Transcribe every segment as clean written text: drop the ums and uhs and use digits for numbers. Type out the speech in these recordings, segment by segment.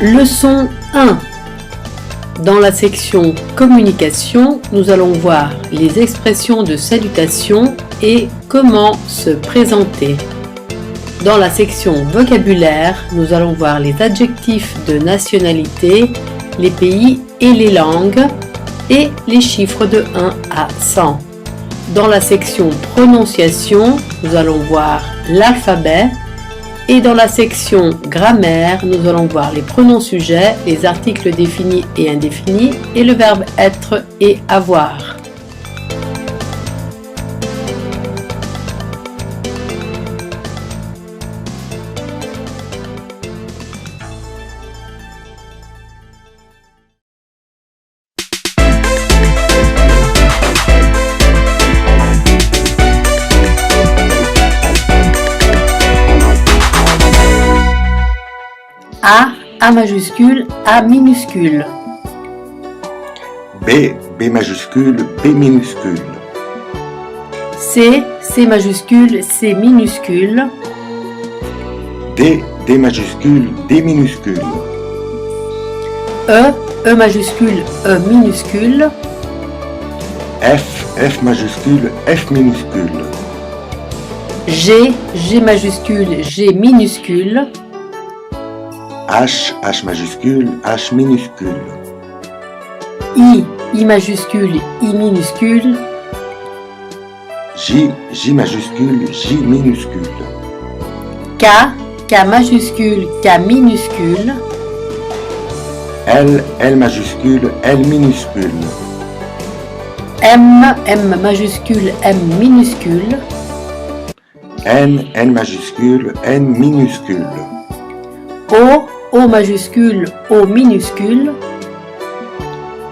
Leçon 1. Dans la section communication, nous allons voir les expressions de salutation et comment se présenter. Dans la section vocabulaire, nous allons voir les adjectifs de nationalité, les pays et les langues et les chiffres de 1 à 100. Dans la section prononciation, nous allons voir l'alphabet. Et dans la section grammaire, nous allons voir les pronoms sujets, les articles définis et indéfinis et le verbe être et avoir. A majuscule, A minuscule. B majuscule, B minuscule. C majuscule, C minuscule. D majuscule, D minuscule. E majuscule, E minuscule. F majuscule, F minuscule. G majuscule, G minuscule. H majuscule, H minuscule. I majuscule, I minuscule. J majuscule, J minuscule. K majuscule, K minuscule. L majuscule, L minuscule. M majuscule, M minuscule. N majuscule, N minuscule. O majuscule, O minuscule.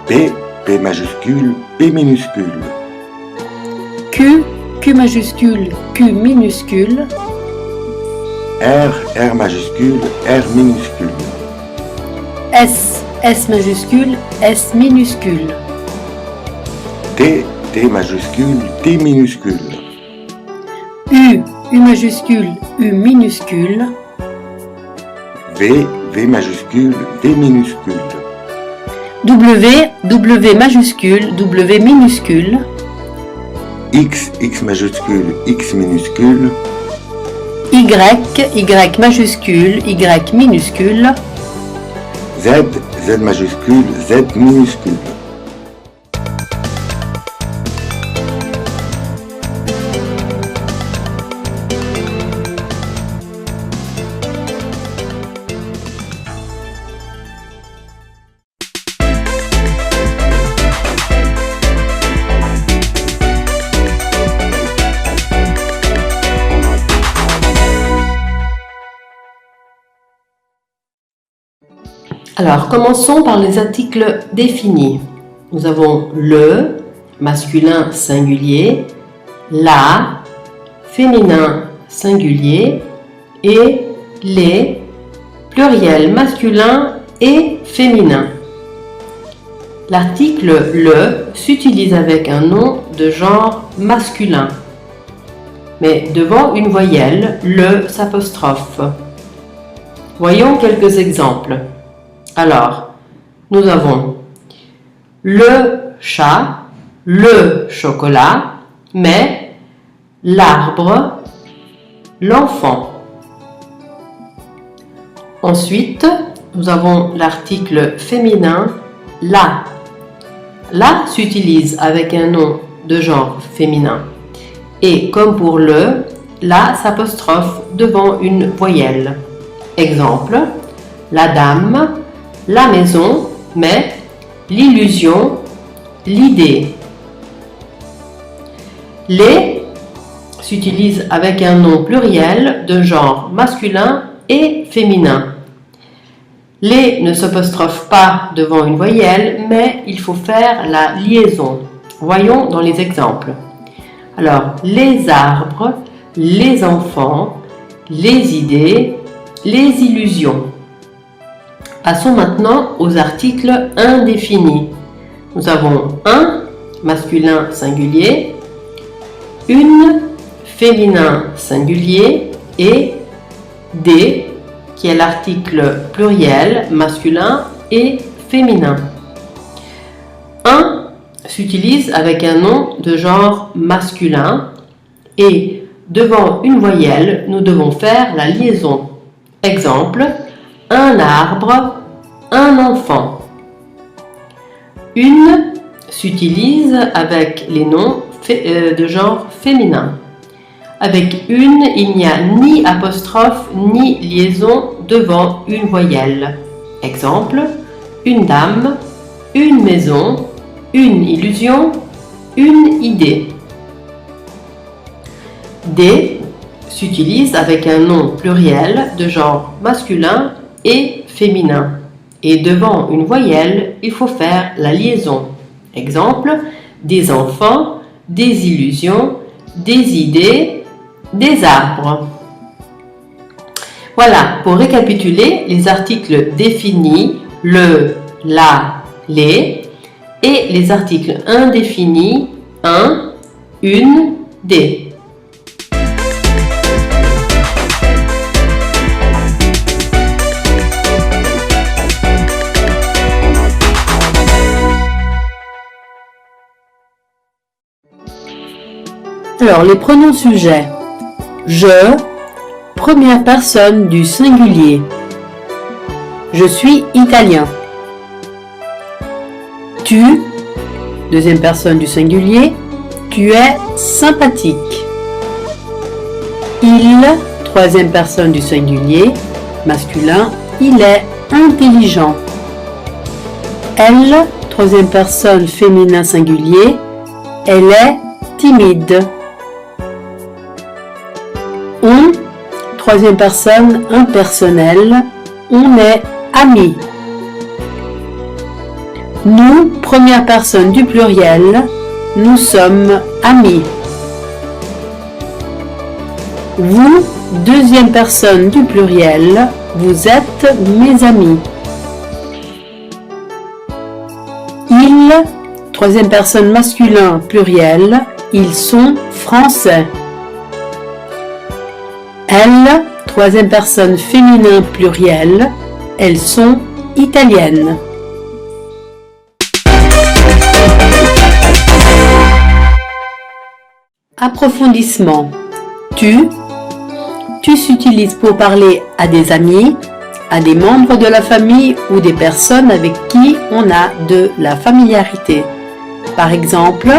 P majuscule, P minuscule. Q majuscule, Q minuscule. R majuscule, R minuscule. S majuscule, S minuscule. T majuscule, T minuscule. U majuscule, U minuscule. V majuscule, V minuscule. W majuscule, W minuscule. X majuscule, X minuscule. Y majuscule, Y minuscule. Z majuscule, Z minuscule. Alors, commençons par les articles définis. Nous avons le, masculin singulier, la, féminin singulier, et les, pluriel masculin et féminin. L'article le s'utilise avec un nom de genre masculin, mais devant une voyelle, le s'apostrophe. Voyons quelques exemples. Alors, nous avons le chat, le chocolat, mais l'arbre, l'enfant. Ensuite, nous avons l'article féminin la. La s'utilise avec un nom de genre féminin. Et comme pour le, la s'apostrophe devant une voyelle. Exemple, la dame, la maison, mais l'illusion, l'idée. Les s'utilise avec un nom pluriel de genre masculin et féminin. Les ne s'apostrophe pas devant une voyelle, mais il faut faire la liaison. Voyons dans les exemples. Alors, les arbres, les enfants, les idées, les illusions. Passons maintenant aux articles indéfinis. Nous avons un masculin singulier, une féminin singulier et des qui est l'article pluriel masculin et féminin. Un s'utilise avec un nom de genre masculin et devant une voyelle, nous devons faire la liaison. Exemple, un arbre, un enfant. Une s'utilise avec les noms de genre féminin. Avec une, il n'y a ni apostrophe ni liaison devant une voyelle. Exemple, une dame, une maison, une illusion, une idée. Des s'utilise avec un nom pluriel de genre masculin et féminin. Et devant une voyelle, il faut faire la liaison. Exemple, des enfants, des illusions, des idées, des arbres. Voilà, pour récapituler, les articles définis, le, la, les, et les articles indéfinis, un, une, des. Alors, les pronoms sujets. Je, première personne du singulier. Je suis italien. Tu, deuxième personne du singulier. Tu es sympathique. Il, troisième personne du singulier, masculin. Il est intelligent. Elle, troisième personne féminin singulier. Elle est timide. On, troisième personne impersonnelle, on est amis. Nous, première personne du pluriel, nous sommes amis. Vous, deuxième personne du pluriel, vous êtes mes amis. Il, troisième personne masculin pluriel, ils sont français. Elles, troisième personne féminin pluriel, elles sont italiennes. Approfondissement. Tu s'utilises pour parler à des amis, à des membres de la famille ou des personnes avec qui on a de la familiarité. Par exemple,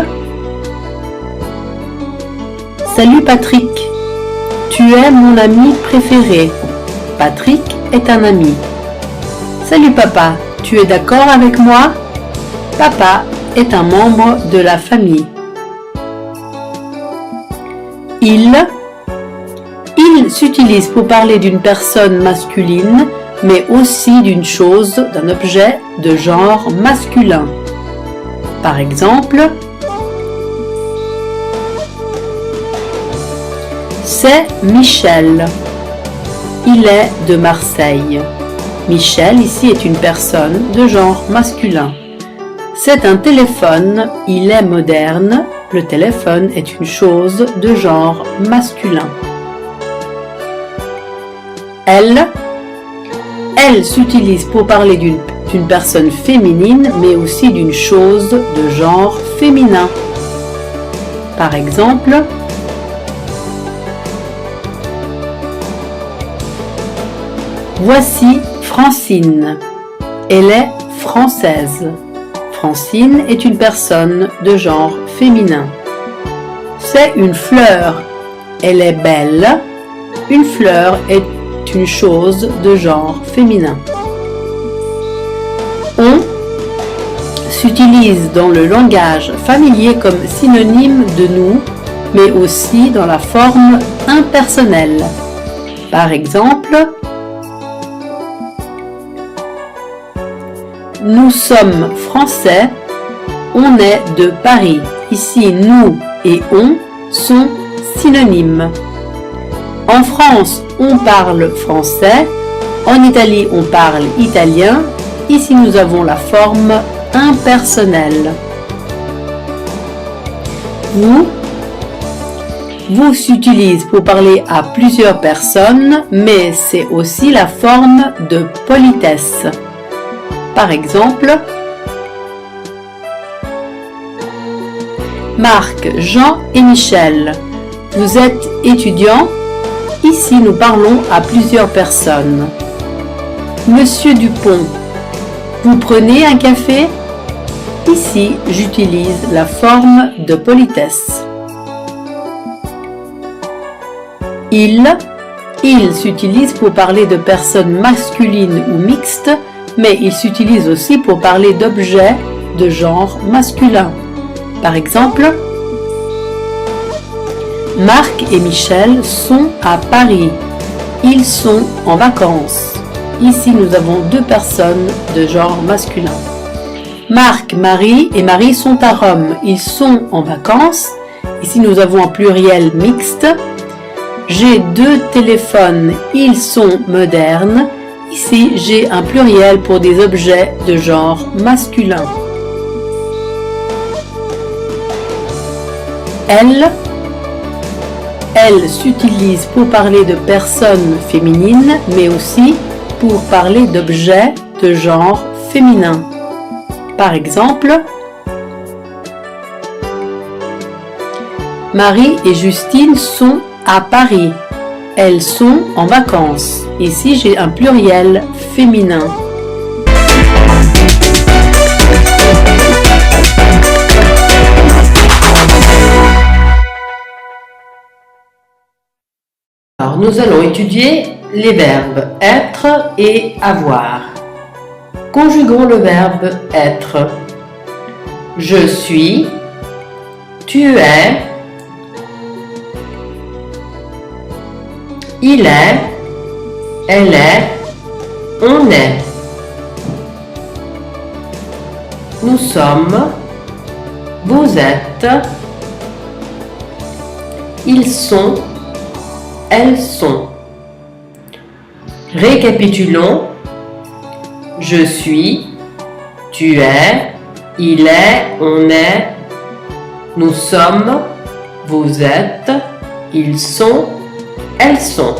salut Patrick. Tu es mon ami préféré. Patrick est un ami. Salut papa, tu es d'accord avec moi? Papa est un membre de la famille. Il s'utilise pour parler d'une personne masculine, mais aussi d'une chose, d'un objet de genre masculin. Par exemple, c'est Michel. Il est de Marseille. Michel, ici, est une personne de genre masculin. C'est un téléphone. Il est moderne. Le téléphone est une chose de genre masculin. Elle s'utilise pour parler d'une personne féminine, mais aussi d'une chose de genre féminin. Par exemple, voici Francine. Elle est française. Francine est une personne de genre féminin. C'est une fleur. Elle est belle. Une fleur est une chose de genre féminin. On s'utilise dans le langage familier comme synonyme de nous, mais aussi dans la forme impersonnelle. Par exemple, nous sommes français, on est de Paris. Ici, nous et on sont synonymes. En France, on parle français. En Italie, on parle italien. Ici, nous avons la forme impersonnelle. Vous Vous s'utilise pour parler à plusieurs personnes, mais c'est aussi la forme de politesse. Par exemple, Marc, Jean et Michel, vous êtes étudiants? Ici, nous parlons à plusieurs personnes. Monsieur Dupont, vous prenez un café? Ici, j'utilise la forme de politesse. Il s'utilise pour parler de personnes masculines ou mixtes, mais il s'utilise aussi pour parler d'objets de genre masculin. Par exemple, Marc et Michel sont à Paris. Ils sont en vacances. Ici, nous avons deux personnes de genre masculin. Marc, Marie et Marie sont à Rome. Ils sont en vacances. Ici, nous avons un pluriel mixte. J'ai deux téléphones. Ils sont modernes. Ici, j'ai un pluriel pour des objets de genre masculin. Elle s'utilise pour parler de personnes féminines, mais aussi pour parler d'objets de genre féminin. Par exemple, Marie et Justine sont à Paris. Elles sont en vacances. Ici, j'ai un pluriel féminin. Alors, nous allons étudier les verbes être et avoir. Conjuguons le verbe être. Je suis, tu es, il est, elle est, on est. Nous sommes, vous êtes, ils sont, elles sont. Récapitulons. Je suis, tu es, il est, on est, nous sommes, vous êtes, ils sont, elles sont.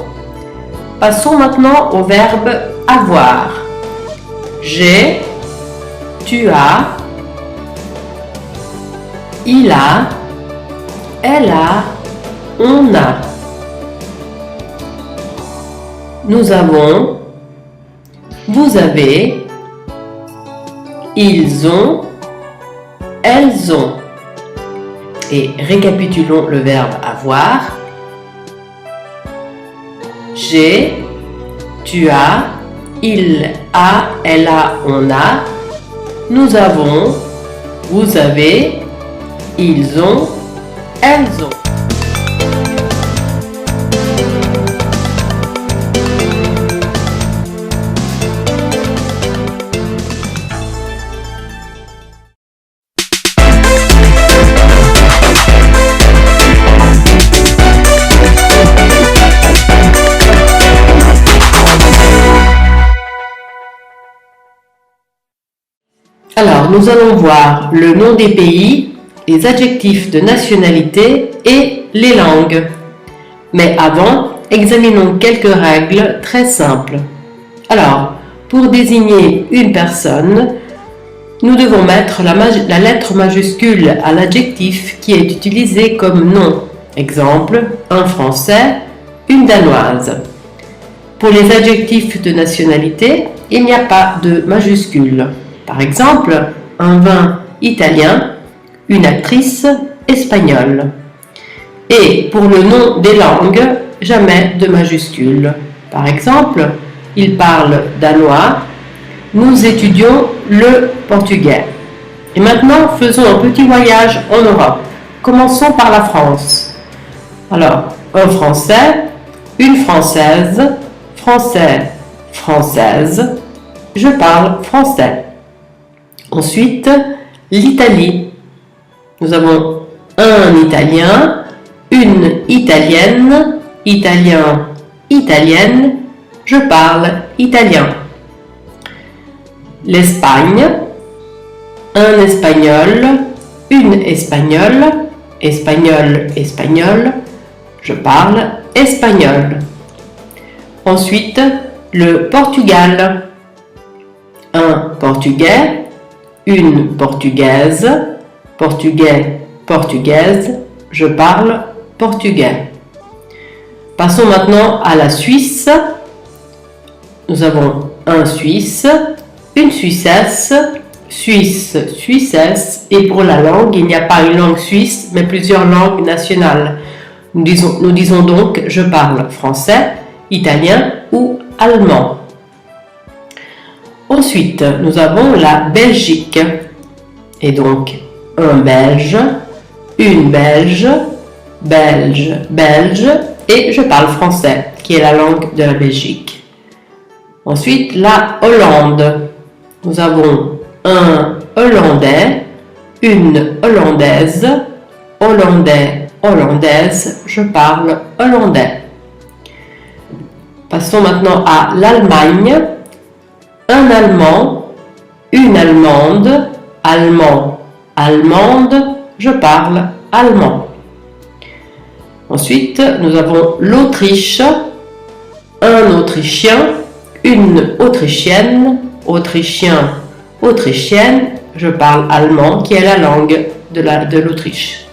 Passons maintenant au verbe avoir. J'ai, tu as, il a, elle a, on a. Nous avons, vous avez, ils ont, elles ont. Et récapitulons le verbe avoir. J'ai, tu as, il a, elle a, on a. Nous avons, vous avez, ils ont, elles ont. Alors, nous allons voir le nom des pays, les adjectifs de nationalité et les langues. Mais avant, examinons quelques règles très simples. Alors, pour désigner une personne, nous devons mettre la lettre majuscule à l'adjectif qui est utilisé comme nom. Exemple, un Français, une Danoise. Pour les adjectifs de nationalité, il n'y a pas de majuscule. Par exemple, un vin italien, une actrice espagnole. Et pour le nom des langues, jamais de majuscule. Par exemple, il parle danois, nous étudions le portugais. Et maintenant, faisons un petit voyage en Europe. Commençons par la France. Alors, un Français, une Française, Français, Française, je parle français. Ensuite, l'Italie. Nous avons un Italien, une Italienne, Italien, Italienne, je parle italien. L'Espagne, un Espagnol, une Espagnole, Espagnol, Espagnol, je parle espagnol. Ensuite, le Portugal. Un Portugais, une Portugaise, Portugais, Portugaise, je parle portugais. Passons maintenant à la Suisse. Nous avons un Suisse, une Suissesse, Suisse, Suissesse, et pour la langue, il n'y a pas une langue suisse, mais plusieurs langues nationales. Nous disons donc je parle français, italien ou allemand. Ensuite, nous avons la Belgique, et donc un Belge, une Belge, Belge, Belge, et je parle français, qui est la langue de la Belgique. Ensuite, la Hollande. Nous avons un Hollandais, une Hollandaise, Hollandais, Hollandaise, je parle hollandais. Passons maintenant à l'Allemagne. Un Allemand, une Allemande, Allemand, Allemande, je parle allemand. Ensuite, nous avons l'Autriche, un Autrichien, une Autrichienne, Autrichien, Autrichienne, je parle allemand, qui est la langue de l'Autriche.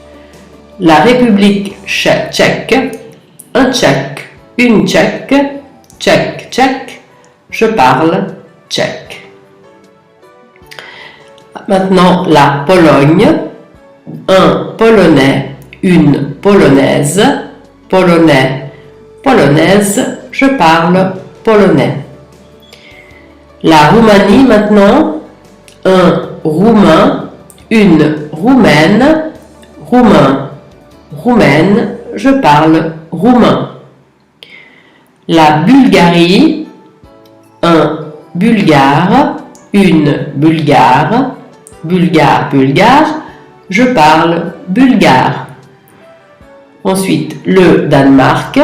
La République tchèque, un Tchèque, une Tchèque, Tchèque, Tchèque, je parle tchèque. Maintenant, la Pologne, un Polonais, une Polonaise, Polonais, Polonaise, je parle polonais. La Roumanie maintenant, un Roumain, une Roumaine, Roumain, Roumaine, je parle roumain. La Bulgarie, un Bulgare, une Bulgare, Bulgare, Bulgare, je parle bulgare. Ensuite, le Danemark,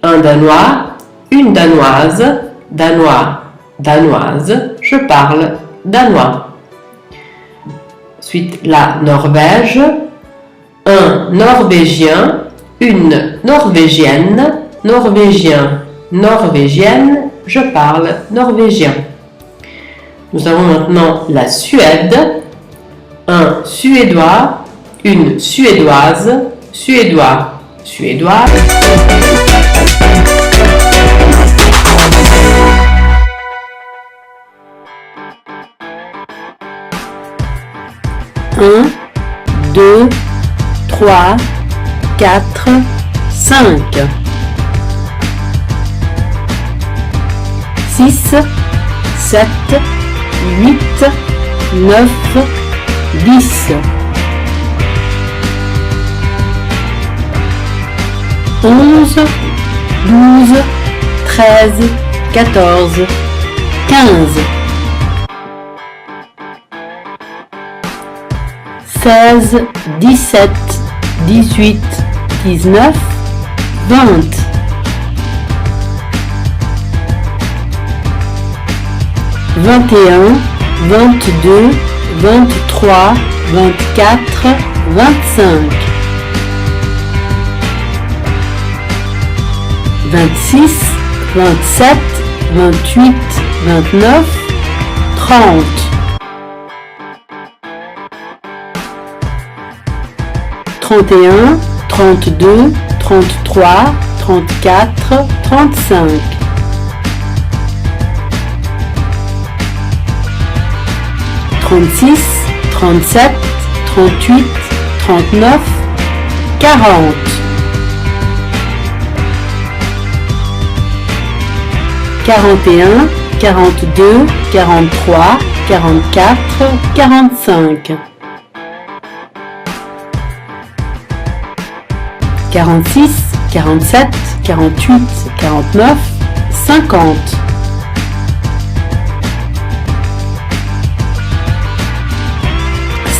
un Danois, une Danoise, Danois, Danoise, je parle danois. Ensuite, la Norvège, un Norvégien, une Norvégienne, Norvégien, Norvégienne, je parle norvégien. Nous avons maintenant la Suède, un Suédois, une Suédoise, Suédois, Suédoise. Un, 2, 3, 4, 5. 6, 7, 8, 9, 10. 11, 12, 13, 14, 15. 16, 17, 18, 19, 20. 21, 22, 23, 24, 25. 26, 27, 28, 29, 30. 31, 32, 33, 34, 35. 36, 37, 38, 39, 40. 41, 42, 43, 44, 45. 46, 47, 48, 49, 50.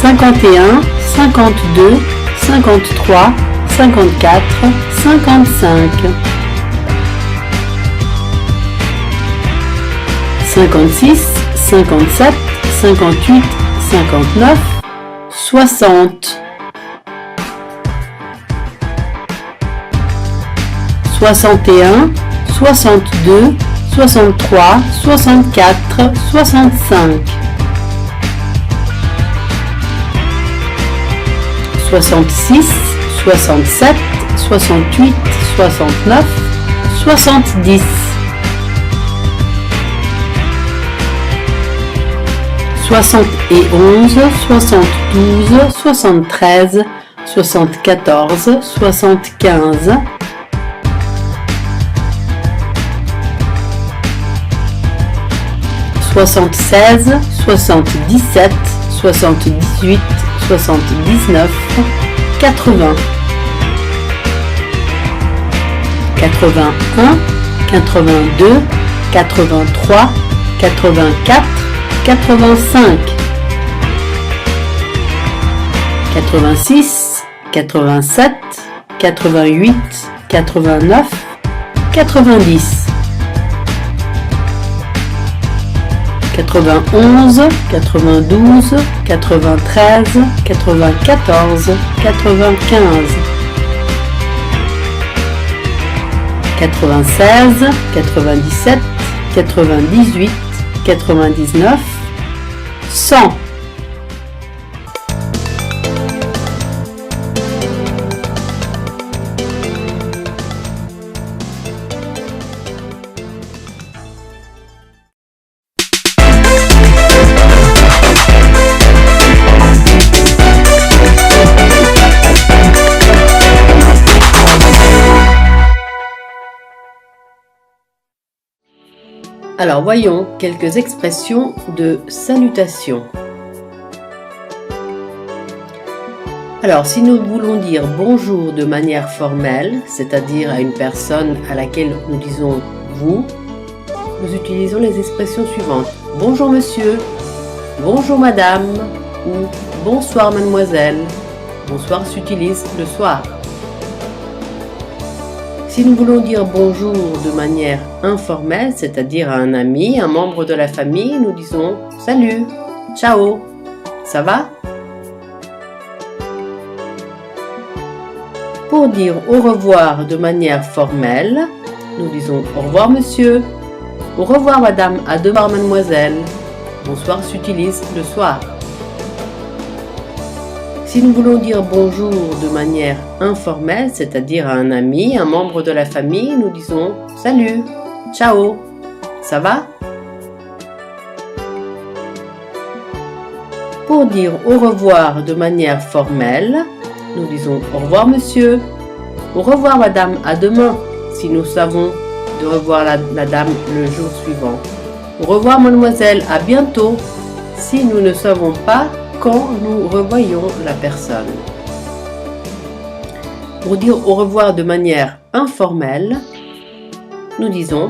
51, 52, 53, 54, 55. 56, 57, 58, 59, 60. 61, 62, 63, 64, 65. 66, 67, 68, 69, 70. 71, 72, 73, 74, 75. 76, 77, 78, 79, 80. 81, 82, 83, 84, 85. 86, 87, 88, 89, 90. 91, 92, 93, 94, 95. 96, 97, 98, 99, 100. Alors voyons quelques expressions de salutation. Alors si nous voulons dire bonjour de manière formelle, c'est-à-dire à une personne à laquelle nous disons vous, nous utilisons les expressions suivantes. Bonjour monsieur, bonjour madame ou bonsoir mademoiselle. Bonsoir s'utilise le soir. Si nous voulons dire bonjour de manière informelle, c'est-à-dire à un ami, un membre de la famille, nous disons salut, ciao, ça va? Pour dire au revoir de manière formelle, nous disons au revoir monsieur, au revoir madame, à demain mademoiselle. Bonsoir s'utilise le soir. Si nous voulons dire bonjour de manière informelle, c'est-à-dire à un ami, un membre de la famille, nous disons salut, ciao, ça va? Pour dire au revoir de manière formelle, nous disons au revoir monsieur, au revoir madame, à demain, si nous savons de revoir la dame le jour suivant. Au revoir mademoiselle, à bientôt, si nous ne savons pas quand nous revoyons la personne. Pour dire au revoir de manière informelle, nous disons